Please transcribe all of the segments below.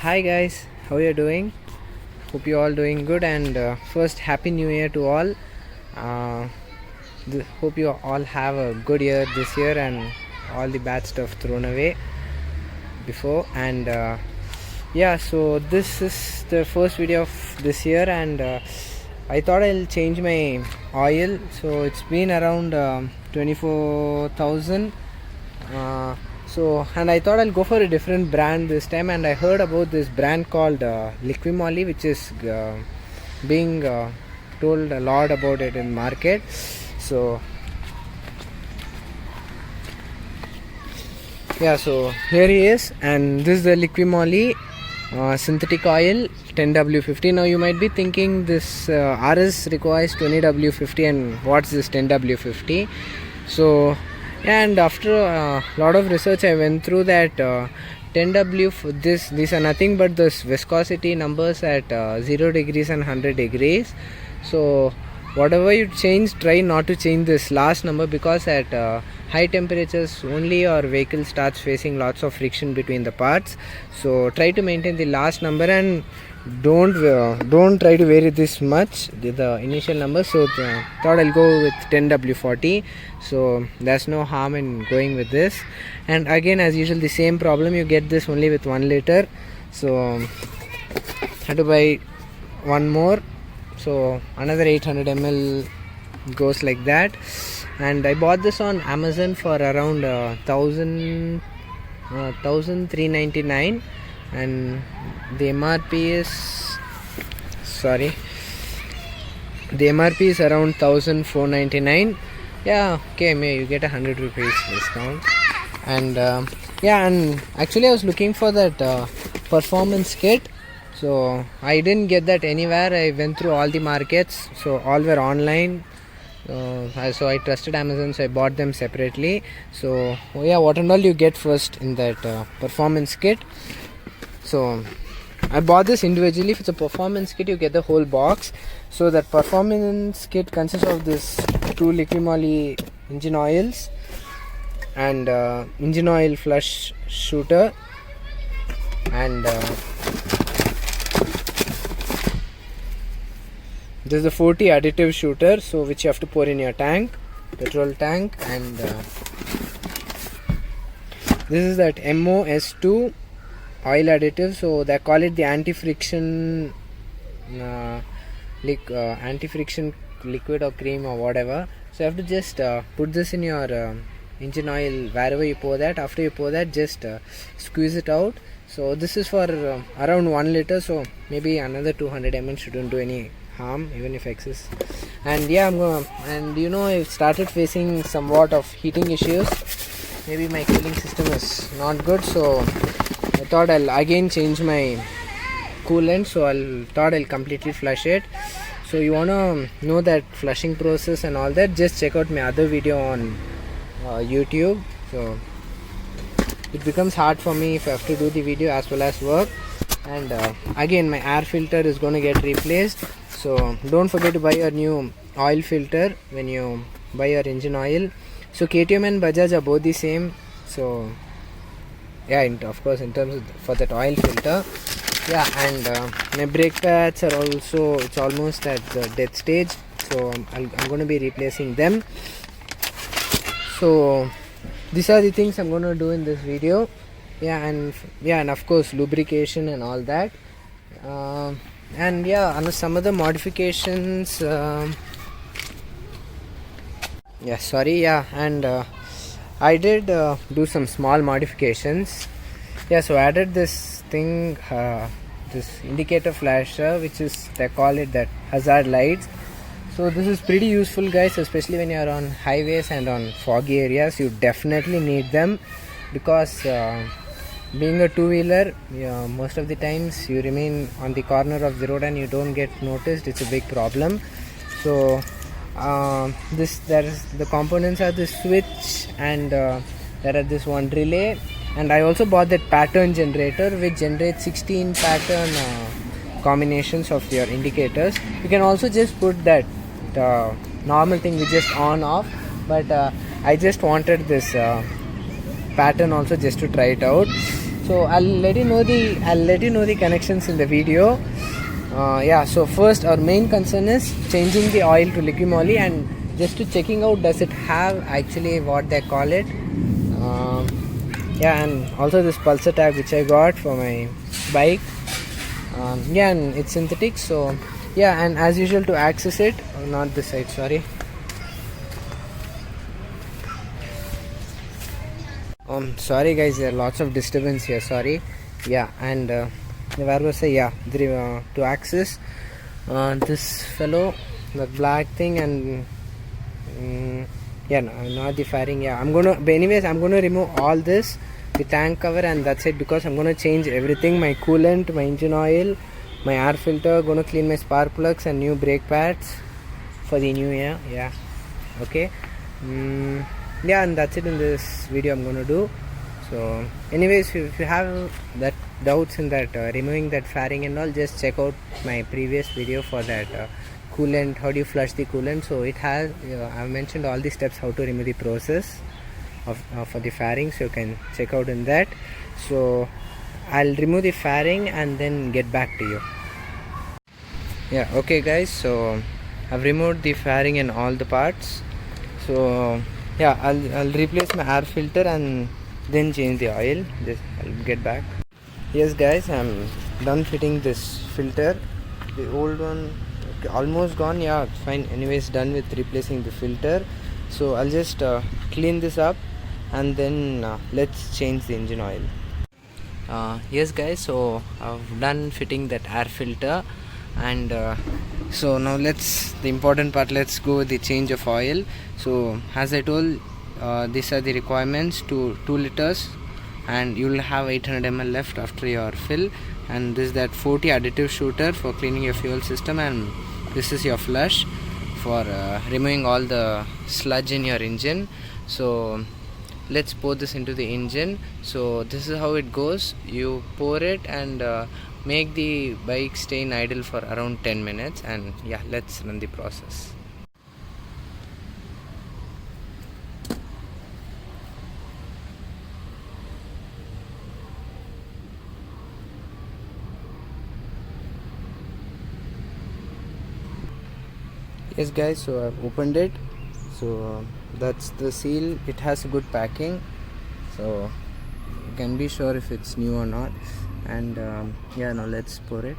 Hi guys, how are you doing? Hope you all doing good, and first happy new year to all. uh, Hope you all have a good year this year and all the bad stuff thrown away before. And yeah, so this is the first video of this year, and I thought I'll change my oil. So it's been around 24,000. And I thought I'll go for a different brand this time, and I heard about this brand called Liqui Moly, which is being told a lot about it in market. So yeah, so here he is, and this is the Liqui Moly synthetic oil 10W50. Now you might be thinking this RS requires 20W50, and what's this 10W50? So and after a lot of research, I went through that 10W, these are nothing but this viscosity numbers at 0 degrees and 100 degrees. So whatever you change, try not to change this last number, because at high temperatures only your vehicle starts facing lots of friction between the parts. So try to maintain the last number, and don't try to vary this much the initial number. So thought I'll go with 10W40. So there's no harm in going with this. And again, as usual, the same problem, you get this only with 1 liter. So had to buy one more, so another 800 ml goes like that. And I bought this on Amazon for around 1399, and the MRP is around 1499. Yeah, okay, may you get 100 rupees discount. And yeah, and actually I was looking for that performance kit. So I didn't get that anywhere. I went through all the markets, so all were online. So I trusted Amazon, so I bought them separately. So yeah, what and all you get first in that performance kit. So I bought this individually. If it's a performance kit, you get the whole box. So that performance kit consists of this 2 Liqui Moly engine oils and engine oil flush shooter, and this is the 40 additive shooter, so which you have to pour in your tank, petrol tank. And this is that MOS2 oil additive, so they call it the anti-friction anti-friction liquid or cream or whatever. So you have to just put this in your engine oil wherever you pour that. After you pour that, just squeeze it out. So this is for around 1 liter, so maybe another 200 ml shouldn't do any harm, even if excess. And yeah, I started facing somewhat of heating issues. Maybe my cooling system is not good, so I thought I'll again change my coolant. So I'll completely flush it. So you wanna know that flushing process and all that, just check out my other video on YouTube. So it becomes hard for me if I have to do the video as well as work. And again, my air filter is going to get replaced. So don't forget to buy your new oil filter when you buy your engine oil. So KTM and Bajaj are both the same. So yeah, of course, in terms of for that oil filter. Yeah, and my brake pads are also, it's almost at the death stage, so I'm going to be replacing them. So these are the things I'm going to do in this video. And of course lubrication and all that. And yeah, and some other modifications. And I did do some small modifications. So I added this thing, this indicator flasher, which is, they call it that hazard lights. So this is pretty useful, guys, especially when you are on highways and on foggy areas. You definitely need them, because being a two-wheeler, most of the times you remain on the corner of the road and you don't get noticed. It's a big problem. So the components are the switch, and there are this one relay, and I also bought that pattern generator, which generates 16 pattern combinations of your indicators. You can also just put that normal thing which just on off, but I just wanted this pattern also just to try it out. So I'll let you know the connections in the video. Yeah, so first our main concern is changing the oil to Liqui Moly and just to checking out does it have actually what they call it. Yeah, and also this pulsar tag which I got for my bike. Yeah, and it's synthetic, so yeah, and as usual to access it, not this side, sorry. Sorry guys, there are lots of disturbance here, sorry. Yeah, and where was I? Yeah, to access this fellow, the black thing, and yeah, no, not the fairing. Yeah, I'm gonna, but anyways, I'm gonna remove all this, the tank cover, and that's it, because I'm gonna change everything, my coolant, my engine oil, my air filter, gonna clean my spark plugs and new brake pads for the new year. Yeah, okay. Yeah, and that's it in this video I'm gonna do. So anyways, if you have that doubts in that removing that fairing and all, just check out my previous video for that coolant, how do you flush the coolant. So it has I've mentioned all the steps how to remove the process of for the fairing, so you can check out in that. So I'll remove the fairing and then get back to you. Yeah, okay guys, so I've removed the fairing and all the parts. So yeah, I'll replace my air filter and then change the oil. I'll get back. Yes guys, I'm done fitting this filter. The old one almost gone. Yeah, fine, anyways, done with replacing the filter. So I'll just clean this up and then let's change the engine oil. Yes guys, so I've done fitting that air filter, and so now the important part, let's go with the change of oil. So as I told, these are the requirements to 2 liters, and you'll have 800 ml left after your fill, and this is that 40 additive shooter for cleaning your fuel system, and this is your flush for removing all the sludge in your engine. So let's pour this into the engine. So this is how it goes. You pour it and make the bike stay in idle for around 10 minutes, and yeah, let's run the process. Yes guys, so I've opened it. So that's the seal. It has a good packing, so you can be sure if it's new or not. And yeah, now let's pour it.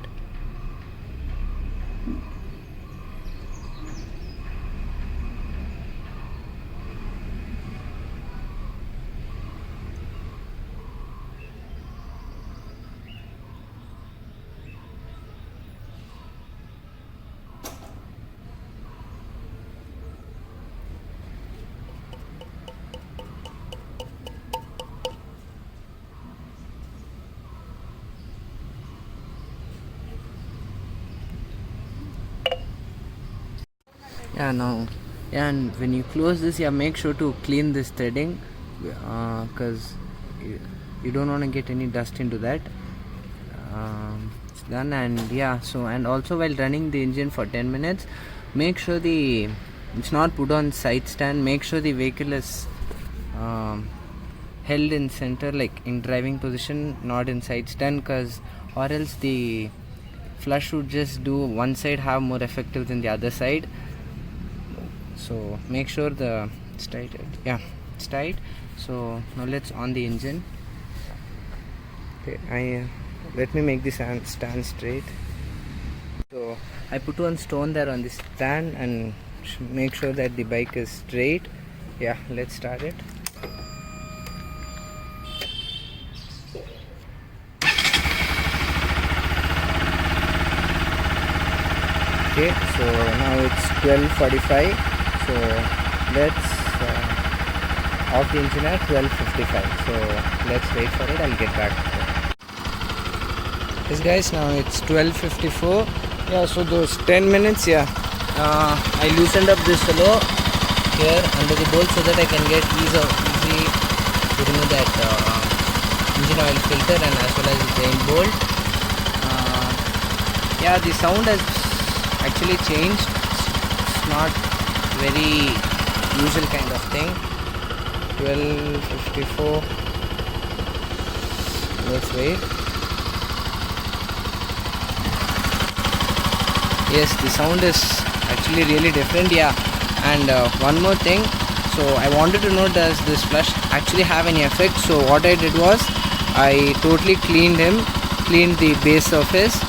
Yeah, now, yeah, and when you close this, yeah, make sure to clean this threading, because you don't want to get any dust into that. It's done. And yeah, so, and also while running the engine for 10 minutes, make sure it's not put on side stand. Make sure the vehicle is held in center, like in driving position, not in side stand, because or else the flush would just do one side have more effective than the other side. So make sure it's tight. Yeah, it's tight. So now let's on the engine. Okay, let me make this stand straight. So I put one stone there on this stand and make sure that the bike is straight. Yeah, let's start it. Okay, so now it's 12:45. So let's off the engine at 12:55. So let's wait for it. I'll get back. Yes guys, now it's 12:54. Yeah, so those 10 minutes, yeah, I loosened up this fellow here under the bolt so that I can get easy to remove that engine oil filter and as well as the drain bolt. Yeah, the sound has actually changed. It's not very usual kind of thing. 12:54. let's wait. Yes, the sound is actually really different. Yeah, and one more thing, so I wanted to know, does this flush actually have any effect? So what I did was I totally cleaned the base surface,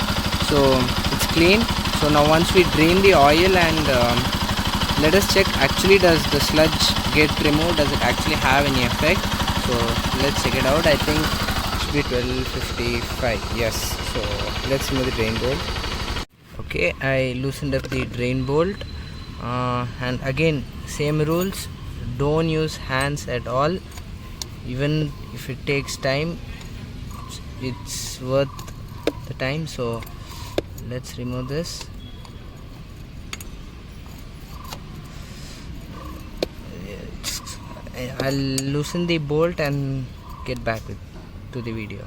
so it's clean. So now once we drain the oil and let us check, actually does the sludge get removed, does it actually have any effect? So let's check it out. I think it should be 12:55. Yes, so let's remove the drain bolt. Okay, I loosened up the drain bolt, and again same rules, don't use hands at all. Even if it takes time, it's worth the time. So let's remove this. I'll loosen the bolt and get back to the video.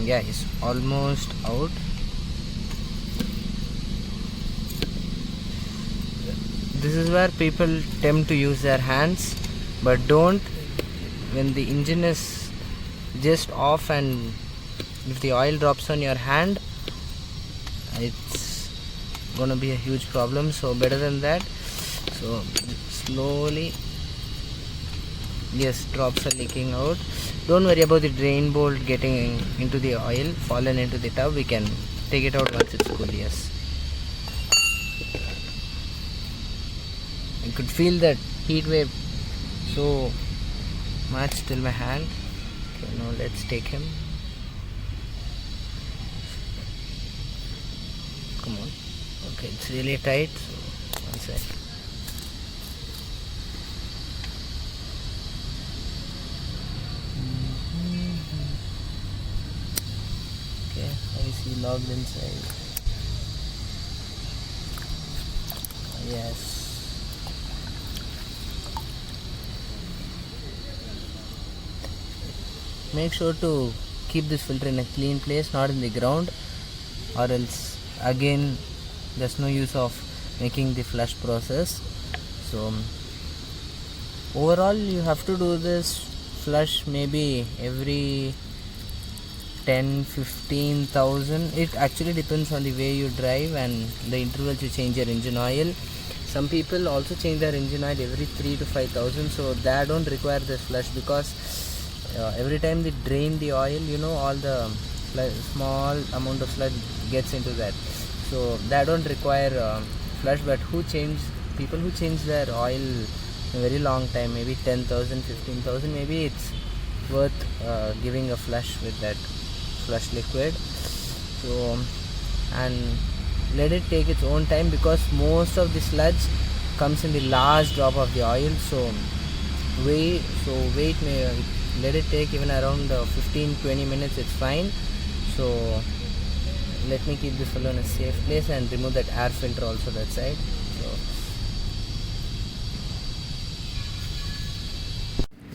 Yeah, it's almost out. This is where people tend to use their hands, but don't. When the engine is just off and if the oil drops on your hand, it's gonna be a huge problem. So better than that, so slowly. Yes, drops are leaking out. Don't worry about the drain bolt getting into the oil, fallen into the tub. We can take it out once it's cool. Yes, I could feel that heat wave so much till my hand. Okay, now let's take him. Come on. Okay, it's really tight. So one sec. Okay, I see logged inside. Yes. Make sure to keep this filter in a clean place, not in the ground, or else again there's no use of making the flush process. So overall you have to do this flush maybe every 10-15,000. It actually depends on the way you drive and the intervals you change your engine oil. Some people also change their engine oil every 3,000 to 5,000, so they don't require this flush, because every time they drain the oil, all the small amount of sludge gets into that, so they don't require flush. But people who change their oil in a very long time, maybe 10,000, 15,000, maybe it's worth giving a flush with that flush liquid. So, and let it take its own time, because most of the sludge comes in the last drop of the oil. So let it take even around 15-20 minutes, it's fine. So let me keep this fellow in a safe place and remove that air filter also that side. So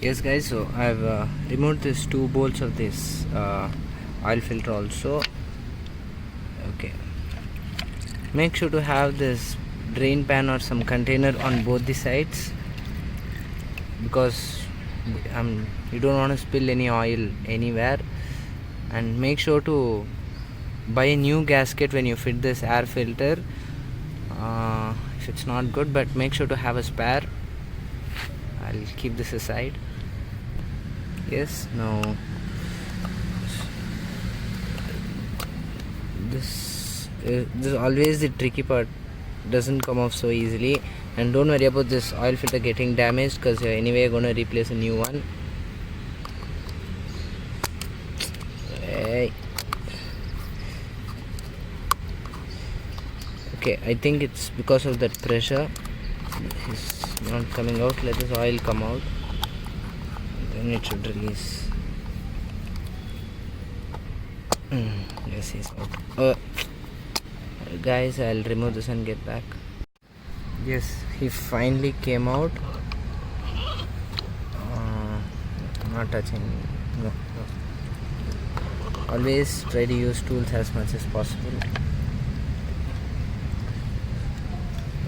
yes guys, so I've removed these 2 bolts of this oil filter also. Okay, make sure to have this drain pan or some container on both the sides, because you don't want to spill any oil anywhere. And make sure to buy a new gasket when you fit this air filter, if it's not good, but make sure to have a spare. I'll keep this aside. Yes, now this is always the tricky part, doesn't come off so easily. And don't worry about this oil filter getting damaged, because you're anyway going to replace a new one. Hey. Okay, I think it's because of that pressure it's not coming out. Let this oil come out, then it should release. Yes, he's out. Guys, I'll remove this and get back. Yes, he finally came out. Not touching. No. Always try to use tools as much as possible.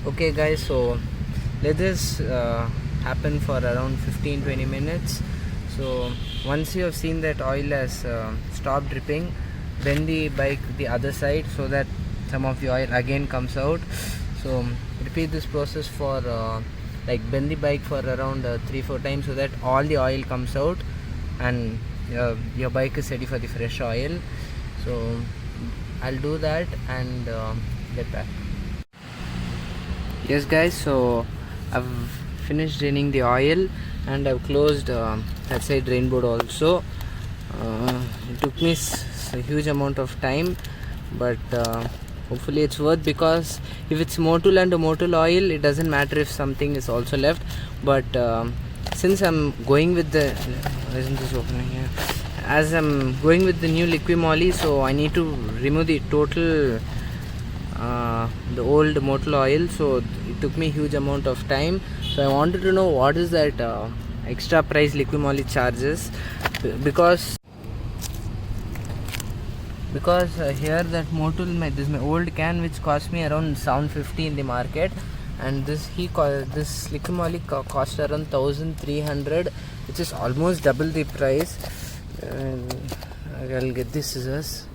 Okay guys, so let this happen for around 15-20 minutes. So once you have seen that oil has stopped dripping, bend the bike the other side so that some of the oil again comes out. So repeat this process for like bend the bike for around 3-4 times so that all the oil comes out and your bike is ready for the fresh oil. So I'll do that and get back. Yes guys, so I've finished draining the oil and I've closed that side drain board also. It took me a huge amount of time, but hopefully it's worth, because if it's motul and a motul oil, it doesn't matter if something is also left. But since I'm going with the isn't this opening here? As I'm going with the new Liqui Moly, so I need to remove the total the old motul oil. So it took me a huge amount of time. So I wanted to know what is that extra price Liqui Moly charges, because here that motul, this is my old can which cost me around 750 in the market, and this Liqui Moly cost around 1300, which is almost double the price. I'll get these scissors.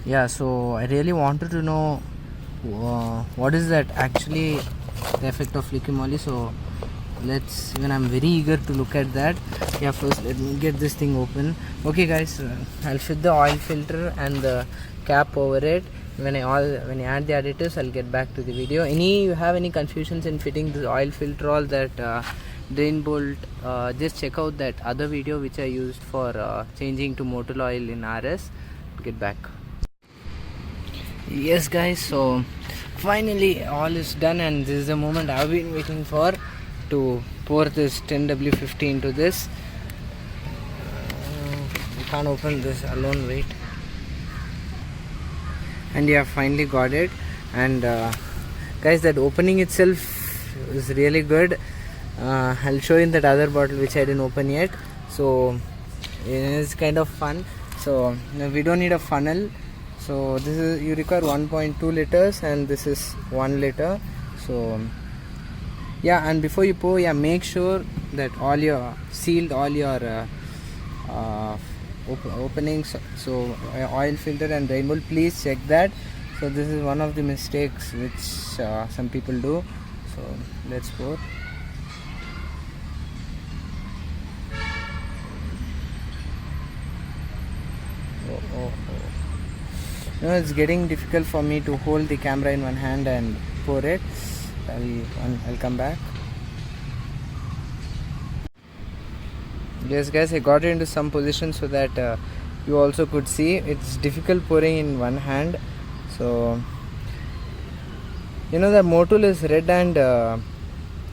Yeah, so I really wanted to know what is that actually the effect of Liqui Moly. So I'm very eager to look at that. Yeah, first let me get this thing open. Okay guys, I'll fit the oil filter and the cap over it. When I add the additives, I'll get back to the video. You have any confusions in fitting the oil filter or that drain bolt, just check out that other video which I used for changing to motor oil in RS. Get back. Yes guys, so finally all is done, and this is the moment I've been waiting for, to pour this 10W50 into this. You can't open this alone, wait. And yeah, finally got it. And guys, that opening itself is really good. I'll show you in that other bottle which I didn't open yet. So it's kind of fun. So we don't need a funnel. So this is, you require 1.2 liters and this is 1 liter. So yeah, and before you pour, yeah, make sure that all your sealed all your openings. So oil filter and drain bolt, please check that. So this is one of the mistakes which some people do. So let's pour. It's getting difficult for me to hold the camera in one hand and pour it. I'll come back. Yes guys, I got it into some position so that you also could see. It's difficult pouring in one hand. So the motul is red and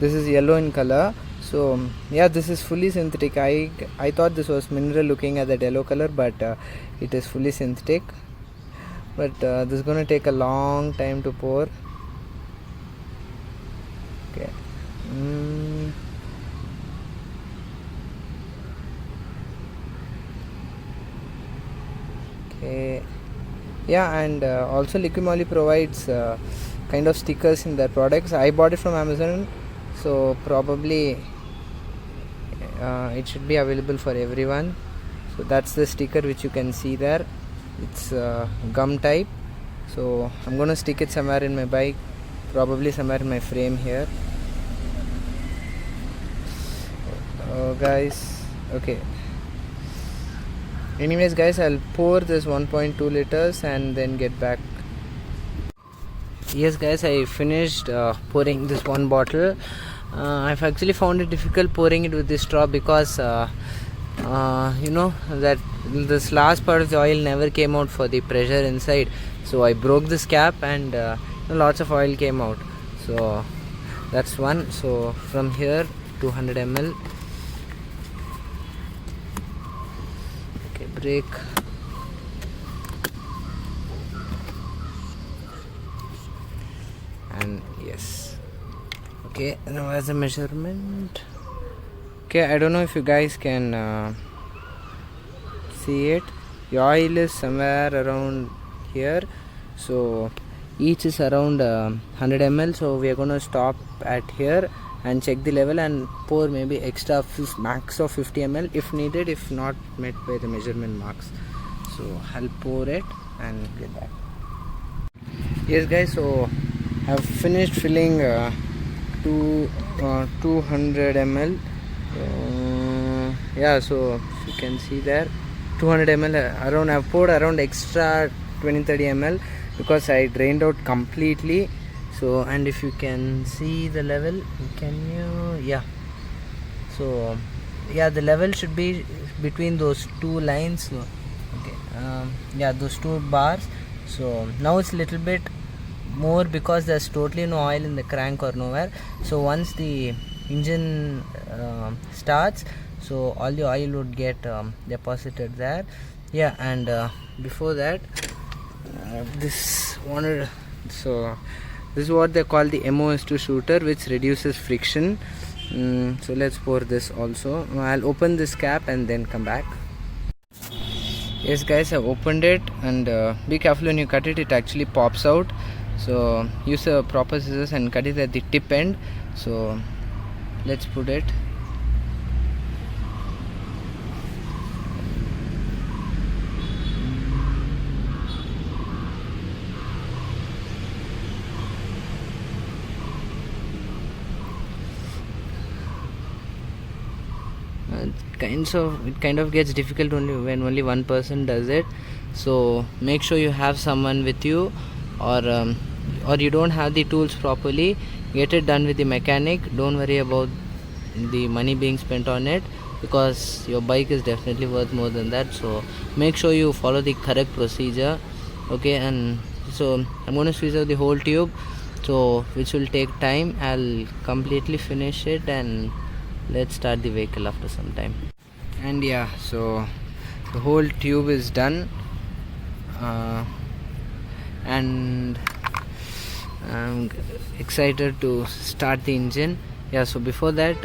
this is yellow in color. So yeah, this is fully synthetic. I thought this was mineral looking at that yellow color, but it is fully synthetic. But this is gonna take a long time to pour. Okay. Okay. Yeah, and also Liqui Moly provides kind of stickers in their products. I bought it from Amazon, so probably it should be available for everyone. So that's the sticker which you can see there. It's gum type. So I'm gonna stick it somewhere in my bike, probably somewhere in my frame here. Oh guys, okay. Anyways guys, I'll pour this 1.2 liters and then get back. Yes guys, I finished pouring this one bottle. I've actually found it difficult pouring it with this straw because that this last part of the oil never came out for the pressure inside. So I broke this cap and lots of oil came out. So that's one. So from here 200 ml. Okay, break. And yes. Okay, now as a measurement. Okay, I don't know if you guys can see it. The oil is somewhere around here. So each is around 100 ml. So we are going to stop at here and check the level and pour maybe extra max of 50 ml if needed, if not met by the measurement marks. So I'll pour it and get back. Yes guys, so I've finished filling 200 ml. Yeah, so you can see there 200 ml around. I've poured around extra 20-30 ml because I drained out completely. So, and if you can see the level, can you? Yeah, so yeah, the level should be between those two lines. So, okay, yeah, those two bars. So now it's a little bit more because there's totally no oil in the crank or nowhere. So once the engine starts, so all the oil would get deposited there. Yeah, and before that, this is what they call the MOS2 shooter, which reduces friction. So let's pour this also. I'll open this cap and then come back. Yes guys, I've opened it, and be careful when you cut it, it actually pops out. So use a proper scissors and cut it at the tip end. So let's put it. It kind of gets difficult only when only one person does it. So make sure you have someone with you, or you don't have the tools properly. Get it done with the mechanic. Don't worry about the money being spent on it, because your bike is definitely worth more than that. So make sure you follow the correct procedure. Okay, and so I'm going to squeeze out the whole tube, so which will take time. I'll completely finish it and let's start the vehicle after some time. And yeah, so the whole tube is done, and I'm excited to start the engine. Yeah, so before that,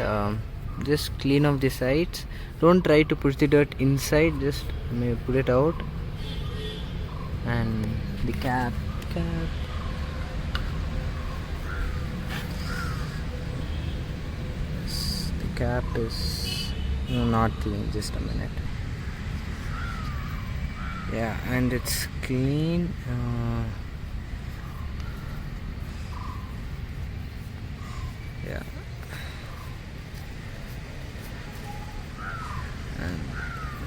just clean off the sides. Don't try to push the dirt inside, just maybe put it out. And the cap is not clean. Just a minute. Yeah, and it's clean. Yeah, and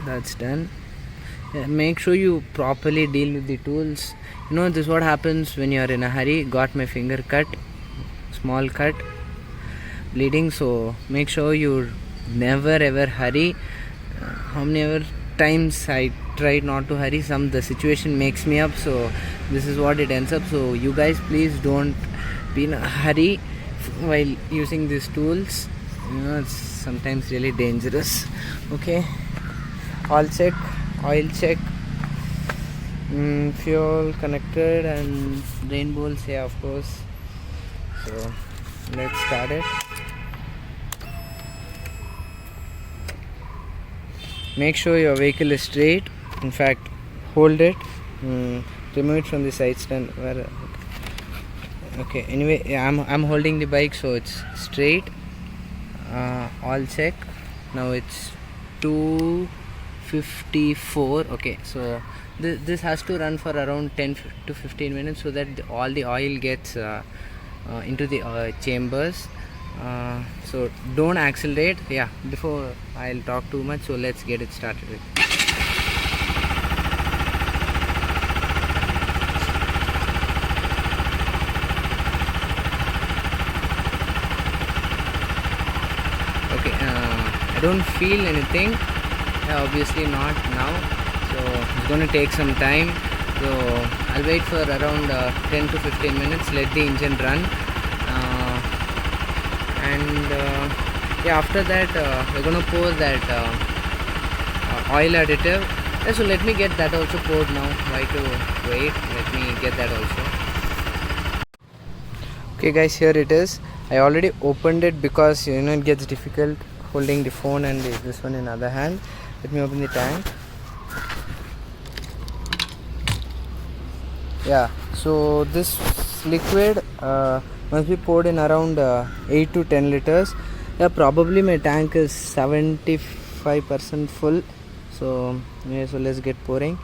that's done. Yeah, make sure you properly deal with the tools. You know, this is what happens when you are in a hurry. Got my finger cut, small cut, bleeding. So make sure you never ever hurry. How many ever times I tried not to hurry, the situation makes me up, so this is what it ends up. So you guys, please don't be in a hurry while using these tools. You know, it's sometimes really dangerous. Okay, oil check, fuel connected, and drain bolts, yeah, of course. So let's start it. Make sure your vehicle is straight. In fact, hold it, remove it from the side stand. Okay, anyway, yeah, I'm holding the bike, so it's straight. All check. Now it's 254. Okay, so this has to run for around 10 to 15 minutes, so that all the oil gets into the chambers. So don't accelerate. Yeah, before I'll talk too much, so let's get it started with. Okay, I don't feel anything. Obviously not now, so it's going to take some time. So I'll wait for around 10 to 15 minutes, let the engine run, and yeah, after that we're going to pour that oil additive. So let me get that also poured now. Why to wait? Let me get that also. Okay guys, here it is. I already opened it because you know it gets difficult holding the phone and this one in other hand. Let me open the tank. Yeah, so this liquid must be poured in around 8 to 10 liters. Yeah, probably my tank is 75% full. So yeah, so let's get pouring.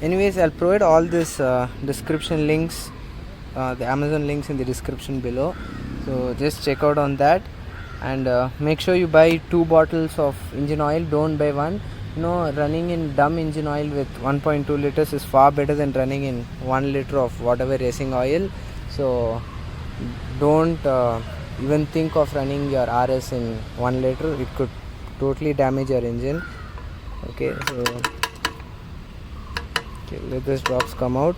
Anyways, I'll provide all this description links, the Amazon links in the description below, so just check out on that. And make sure you buy 2 bottles of engine oil, don't buy one. Running in dumb engine oil with 1.2 liters is far better than running in 1 liter of whatever racing oil. So don't even think of running your RS in 1 liter. It could totally damage your engine. Okay, so let these drops come out.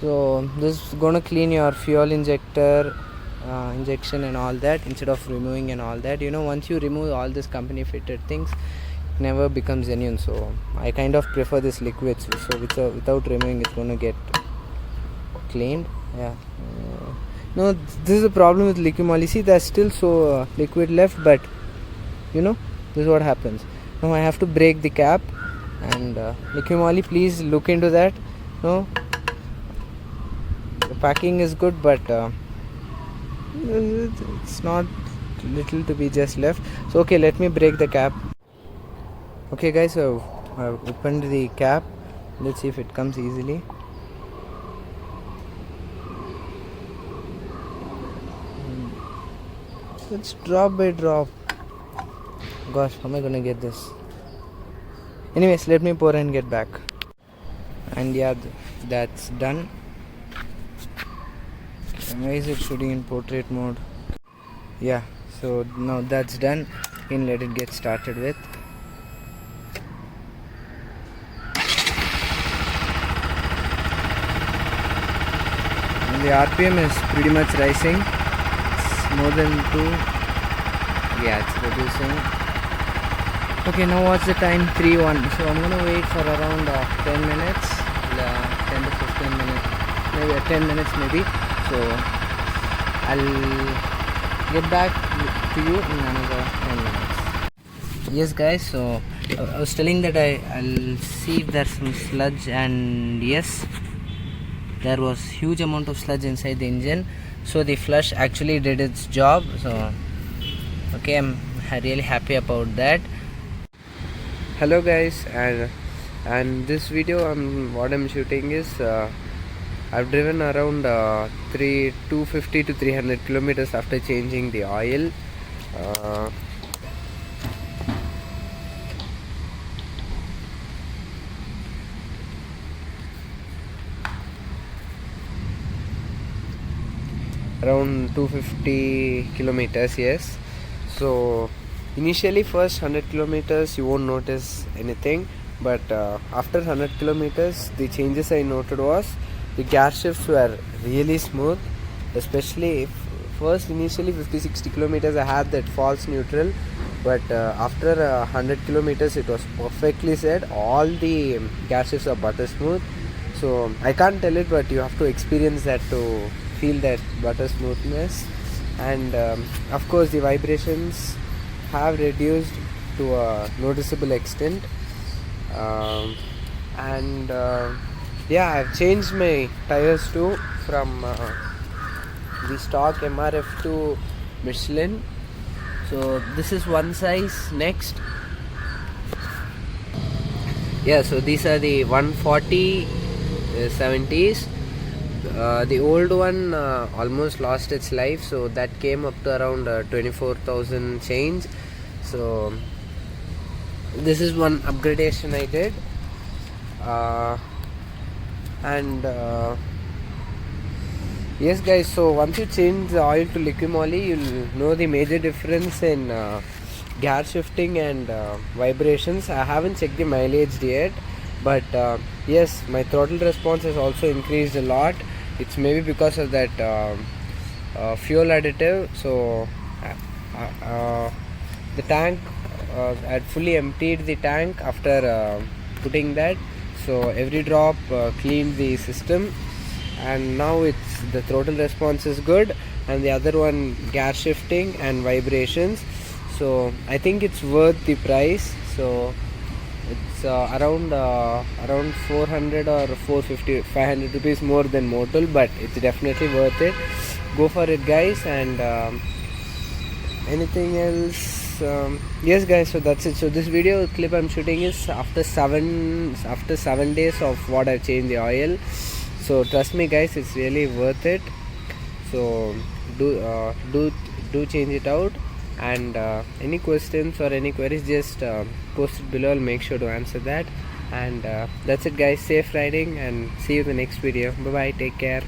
So this is gonna clean your fuel injection and all that, instead of removing and all that. Once you remove all this company fitted things, it never becomes genuine. So I kind of prefer this liquid, so without removing, it's gonna get cleaned. Yeah. No, this is a problem with Liqui Moly. See, there's still so liquid left, but this is what happens. Now I have to break the cap. And Liqui Moly, please look into that. The packing is good, but it's not little to be just left. So okay, let me break the cap. Okay guys, so I've opened the cap. Let's see if it comes easily. It's drop by drop. Gosh, how am I gonna get this? Anyways, let me pour and get back. And yeah, that's done. Why is it shooting in portrait mode? Yeah, so now that's done. Again, let it get started with. And the RPM is pretty much rising. It's more than 2. Yeah, it's reducing. Okay, now what's the time? 3:01. So I'm gonna wait for around 10 minutes, 10 to 15 minutes, maybe 10 minutes maybe. So I'll get back to you in another 10 minutes. Yes guys, so I was telling that I'll see if there's some sludge, and yes, there was huge amount of sludge inside the engine. So the flush actually did its job. So okay, I'm really happy about that. Hello guys, and this video what I'm shooting is I've driven around 250 to 300 kilometers after changing the oil. Around 250 kilometers, yes. So initially first 100 kilometers you won't notice anything, but after 100 kilometers the changes I noted was the gear shifts were really smooth, especially if first initially 50-60 kilometers I had that false neutral, but after 100 kilometers it was perfectly set. All the gear shifts are butter smooth. So I can't tell it, but you have to experience that to feel that butter smoothness. And of course the vibrations have reduced to a noticeable extent. Yeah, I've changed my tires too from the stock MRF to Michelin. So this is one size. Next, yeah, so these are the 140 70s. The old one almost lost its life, so that came up to around 24,000 change. So this is one upgradation I did. Yes guys, so once you change the oil to Liqui Moly, you'll know the major difference in gear shifting and vibrations. I haven't checked the mileage yet, but yes, my throttle response has also increased a lot. It's maybe because of that fuel additive. So the tank, I had fully emptied the tank after putting that. So every drop cleaned the system, and now it's the throttle response is good, and the other one gear shifting and vibrations. So I think it's worth the price. So it's around 400 or 450 500 rupees more than Motul, but it's definitely worth it. Go for it, guys. And anything else? Yes, guys, so that's it. So this video clip I'm shooting is after 7 days of what I've changed the oil. So trust me, guys, it's really worth it. So do change it out. And any questions or any queries, just post it below. I'll make sure to answer that. And that's it, guys. Safe riding, and see you in the next video. Bye bye, take care.